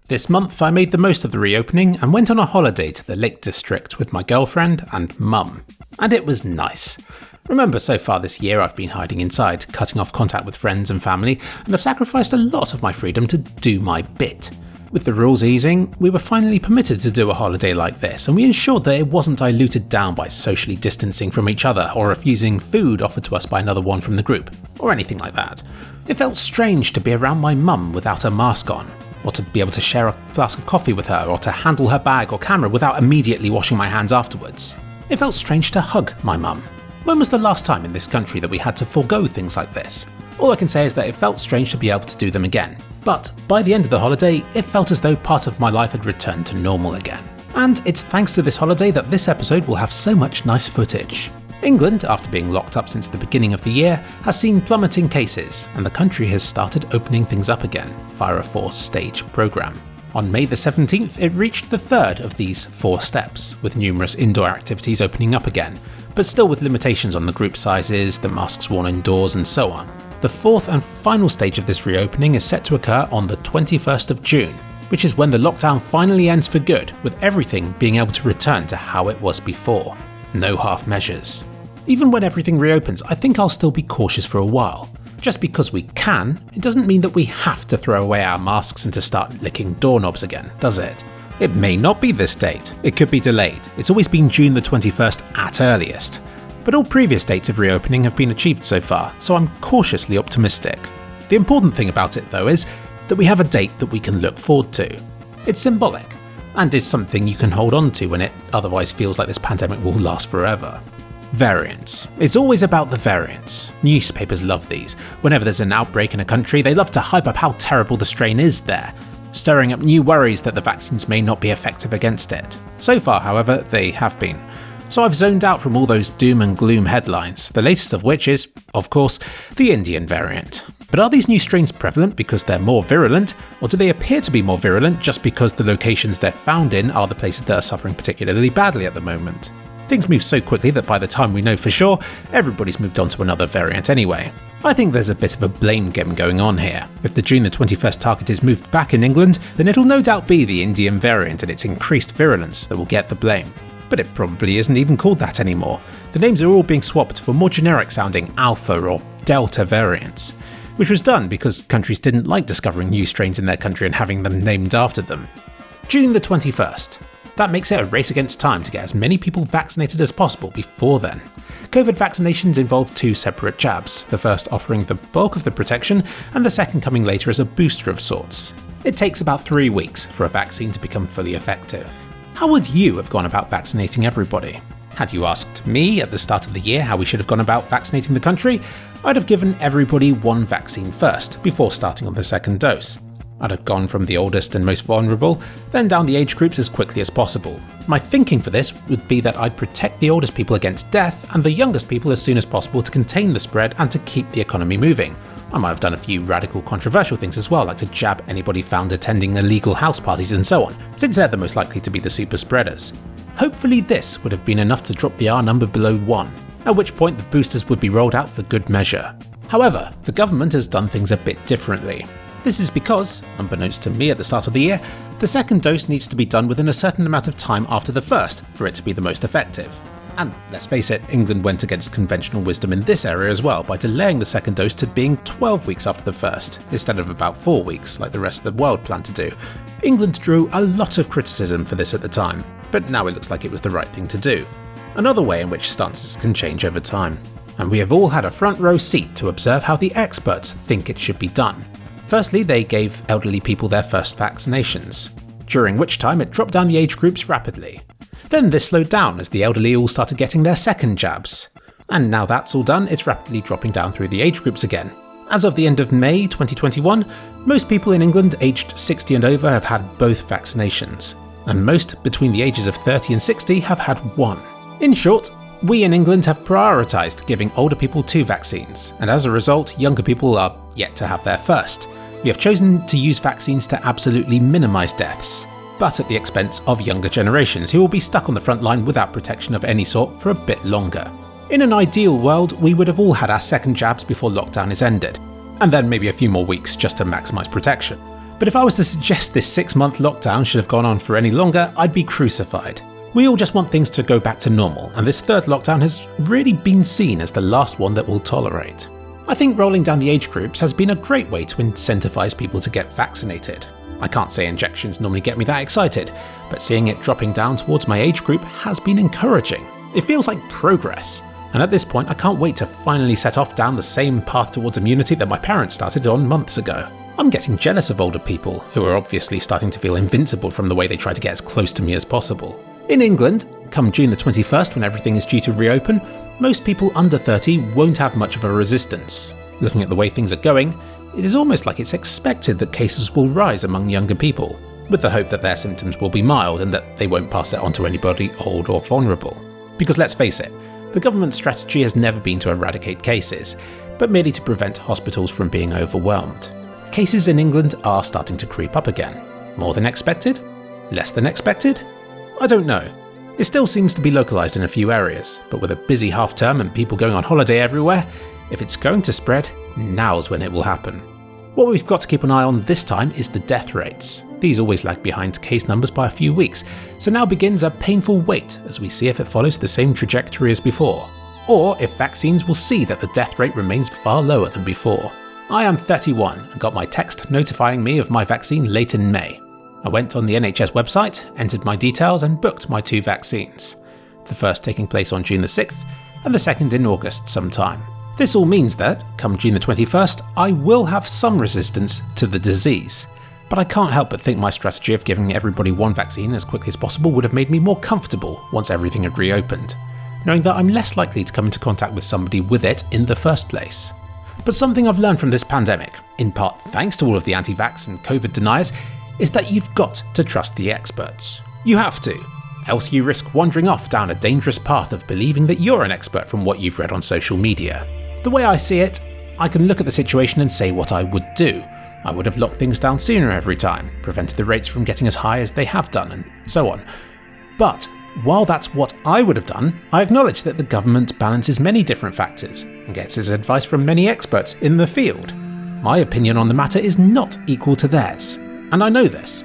This month I made the most of the reopening and went on a holiday to the Lake District with my girlfriend and mum. And it was nice. Remember, so far this year I've been hiding inside, cutting off contact with friends and family, and I've sacrificed a lot of my freedom to do my bit. With the rules easing, we were finally permitted to do a holiday like this, and we ensured that it wasn't diluted down by socially distancing from each other or refusing food offered to us by another one from the group, or anything like that. It felt strange to be around my mum without a mask on, or to be able to share a flask of coffee with her, or to handle her bag or camera without immediately washing my hands afterwards. It felt strange to hug my mum. When was the last time in this country that we had to forego things like this? All I can say is that it felt strange to be able to do them again. But by the end of the holiday, it felt as though part of my life had returned to normal again. And it's thanks to this holiday that this episode will have so much nice footage. England, after being locked up since the beginning of the year, has seen plummeting cases, and the country has started opening things up again via a 4-stage programme. On May the 17th, it reached the third of these 4 steps, with numerous indoor activities opening up again, but still with limitations on the group sizes, the masks worn indoors, and so on. The 4th and final stage of this reopening is set to occur on the 21st of June, which is when the lockdown finally ends for good, with everything being able to return to how it was before. No half measures. Even when everything reopens, I think I'll still be cautious for a while. Just because we can, it doesn't mean that we have to throw away our masks and to start licking doorknobs again, does it? It may not be this date. It could be delayed. It's always been June the 21st at earliest. But all previous dates of reopening have been achieved so far, so I'm cautiously optimistic. The important thing about it though is that we have a date that we can look forward to. It's symbolic, and is something you can hold on to when it otherwise feels like this pandemic will last forever. Variants. It's always about the variants. Newspapers love these. Whenever there's an outbreak in a country, they love to hype up how terrible the strain is there, stirring up new worries that the vaccines may not be effective against it. So far, however, they have been. So I've zoned out from all those doom and gloom headlines, the latest of which is, of course, the Indian variant. But are these new strains prevalent because they're more virulent, or do they appear to be more virulent just because the locations they're found in are the places that are suffering particularly badly at the moment? Things move so quickly that by the time we know for sure, everybody's moved on to another variant anyway. I think there's a bit of a blame game going on here. If the June the 21st target is moved back in England, then it'll no doubt be the Indian variant and its increased virulence that will get the blame. But it probably isn't even called that anymore. The names are all being swapped for more generic sounding Alpha or Delta variants, which was done because countries didn't like discovering new strains in their country and having them named after them. June the 21st. That makes it a race against time to get as many people vaccinated as possible before then. COVID vaccinations involve 2 separate jabs, the first offering the bulk of the protection and the second coming later as a booster of sorts. It takes about 3 weeks for a vaccine to become fully effective. How would you have gone about vaccinating everybody? Had you asked me at the start of the year how we should have gone about vaccinating the country, I'd have given everybody 1 vaccine first, before starting on the 2nd dose. I'd have gone from the oldest and most vulnerable, then down the age groups as quickly as possible. My thinking for this would be that I'd protect the oldest people against death and the youngest people as soon as possible to contain the spread and to keep the economy moving. I might have done a few radical controversial things as well, like to jab anybody found attending illegal house parties and so on, since they're the most likely to be the super spreaders. Hopefully this would have been enough to drop the R number below 1, at which point the boosters would be rolled out for good measure. However, the government has done things a bit differently. This is because, unbeknownst to me at the start of the year, the 2nd dose needs to be done within a certain amount of time after the 1st for it to be the most effective. And let's face it, England went against conventional wisdom in this area as well by delaying the 2nd dose to being 12 weeks after the 1st, instead of about 4 weeks like the rest of the world planned to do. England drew a lot of criticism for this at the time, but now it looks like it was the right thing to do. Another way in which stances can change over time. And we have all had a front row seat to observe how the experts think it should be done. Firstly, they gave elderly people their first vaccinations, during which time it dropped down the age groups rapidly. Then this slowed down as the elderly all started getting their 2nd jabs. And now that's all done, it's rapidly dropping down through the age groups again. As of the end of May 2021, most people in England aged 60 and over have had both vaccinations, and most between the ages of 30 and 60 have had 1. In short, we in England have prioritised giving older people 2 vaccines, and as a result, younger people are yet to have their first. We have chosen to use vaccines to absolutely minimise deaths, but at the expense of younger generations who will be stuck on the front line without protection of any sort for a bit longer. In an ideal world, we would have all had our 2nd jabs before lockdown is ended, and then maybe a few more weeks just to maximise protection. But if I was to suggest this 6-month lockdown should have gone on for any longer, I'd be crucified. We all just want things to go back to normal, and this third lockdown has really been seen as the last one that we'll tolerate. I think rolling down the age groups has been a great way to incentivize people to get vaccinated. I can't say injections normally get me that excited, but seeing it dropping down towards my age group has been encouraging. It feels like progress, and at this point I can't wait to finally set off down the same path towards immunity that my parents started on months ago. I'm getting jealous of older people, who are obviously starting to feel invincible from the way they try to get as close to me as possible. In England, come June the 21st when everything is due to reopen, most people under 30 won't have much of a resistance. Looking at the way things are going, it is almost like it's expected that cases will rise among younger people, with the hope that their symptoms will be mild and that they won't pass it on to anybody old or vulnerable. Because let's face it, the government's strategy has never been to eradicate cases, but merely to prevent hospitals from being overwhelmed. Cases in England are starting to creep up again. More than expected? Less than expected? I don't know. It still seems to be localised in a few areas, but with a busy half-term and people going on holiday everywhere, if it's going to spread, now's when it will happen. What we've got to keep an eye on this time is the death rates. These always lag behind case numbers by a few weeks, so now begins a painful wait as we see if it follows the same trajectory as before, or if vaccines will see that the death rate remains far lower than before. I am 31 and got my text notifying me of my vaccine late in May. I went on the NHS website, entered my details and booked my 2 vaccines. The first taking place on June the 6th and the second in August sometime. This all means that, come June the 21st, I will have some resistance to the disease. But I can't help but think my strategy of giving everybody 1 vaccine as quickly as possible would have made me more comfortable once everything had reopened, knowing that I'm less likely to come into contact with somebody with it in the first place. But something I've learned from this pandemic, in part thanks to all of the anti-vax and COVID deniers, is that you've got to trust the experts. You have to, else you risk wandering off down a dangerous path of believing that you're an expert from what you've read on social media. The way I see it, I can look at the situation and say what I would do. I would have locked things down sooner every time, prevented the rates from getting as high as they have done, and so on. But while that's what I would have done, I acknowledge that the government balances many different factors and gets its advice from many experts in the field. My opinion on the matter is not equal to theirs, and I know this.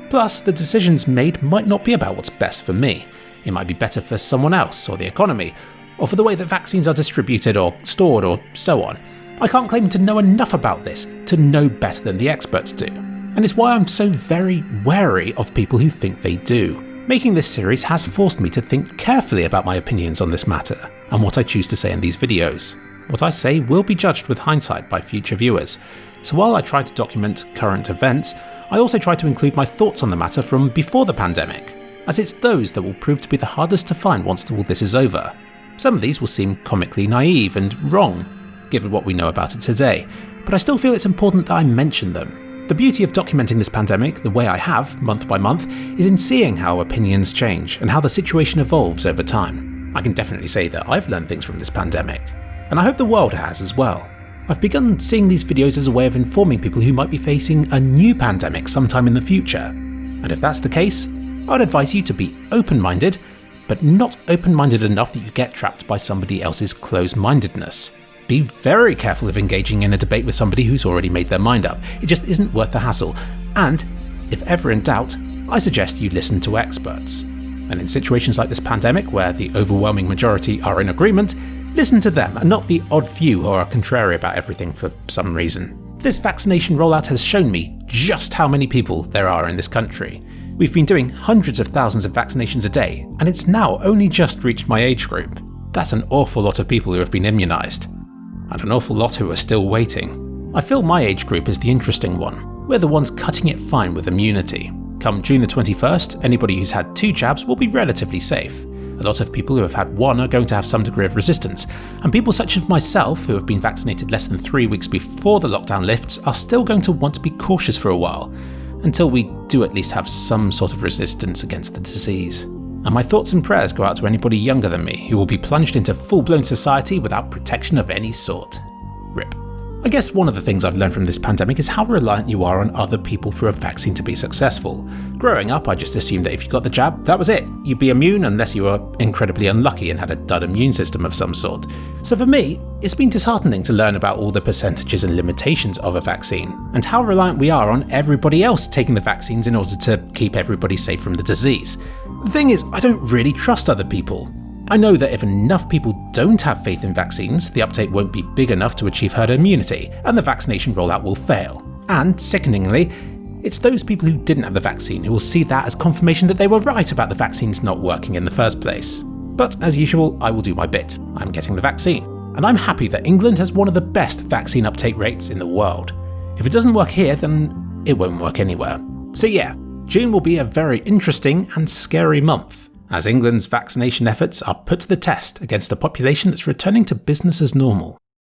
Plus, the decisions made might not be about what's best for me. It might be better for someone else, or the economy, or for the way that vaccines are distributed or stored or so on. I can't claim to know enough about this to know better than the experts do, and it's why I'm so very wary of people who think they do. Making this series has forced me to think carefully about my opinions on this matter, and what I choose to say in these videos. What I say will be judged with hindsight by future viewers, so while I try to document current events, I also try to include my thoughts on the matter from before the pandemic, as it's those that will prove to be the hardest to find once all this is over. Some of these will seem comically naive and wrong, given what we know about it today, but I still feel it's important that I mention them. The beauty of documenting this pandemic the way I have, month by month, is in seeing how opinions change and how the situation evolves over time. I can definitely say that I've learned things from this pandemic, and I hope the world has as well. I've begun seeing these videos as a way of informing people who might be facing a new pandemic sometime in the future, and if that's the case, I'd advise you to be open-minded, but not open-minded enough that you get trapped by somebody else's close-mindedness. Be very careful of engaging in a debate with somebody who's already made their mind up. It just isn't worth the hassle. And, if ever in doubt, I suggest you listen to experts. And in situations like this pandemic, where the overwhelming majority are in agreement, listen to them and not the odd few who are contrary about everything for some reason. This vaccination rollout has shown me just how many people there are in this country. We've been doing hundreds of thousands of vaccinations a day, and it's now only just reached my age group. That's an awful lot of people who have been immunised, and an awful lot who are still waiting. I feel my age group is the interesting one. We're the ones cutting it fine with immunity. Come June the 21st, anybody who's had 2 jabs will be relatively safe. A lot of people who have had 1 are going to have some degree of resistance, and people such as myself who have been vaccinated less than 3 weeks before the lockdown lifts are still going to want to be cautious for a while, until we do at least have some sort of resistance against the disease. And my thoughts and prayers go out to anybody younger than me who will be plunged into full-blown society without protection of any sort. RIP. I guess one of the things I've learned from this pandemic is how reliant you are on other people for a vaccine to be successful. Growing up, I just assumed that if you got the jab, that was it. You'd be immune unless you were incredibly unlucky and had a dud immune system of some sort. So for me, it's been disheartening to learn about all the percentages and limitations of a vaccine, and how reliant we are on everybody else taking the vaccines in order to keep everybody safe from the disease. The thing is, I don't really trust other people. I know that if enough people don't have faith in vaccines, the uptake won't be big enough to achieve herd immunity, and the vaccination rollout will fail. And, sickeningly, it's those people who didn't have the vaccine who will see that as confirmation that they were right about the vaccines not working in the first place. But, as usual, I will do my bit. I'm getting the vaccine. And I'm happy that England has one of the best vaccine uptake rates in the world. If it doesn't work here, then it won't work anywhere. So yeah, June will be a very interesting and scary month, as England's vaccination efforts are put to the test against a population that's returning to business as normal.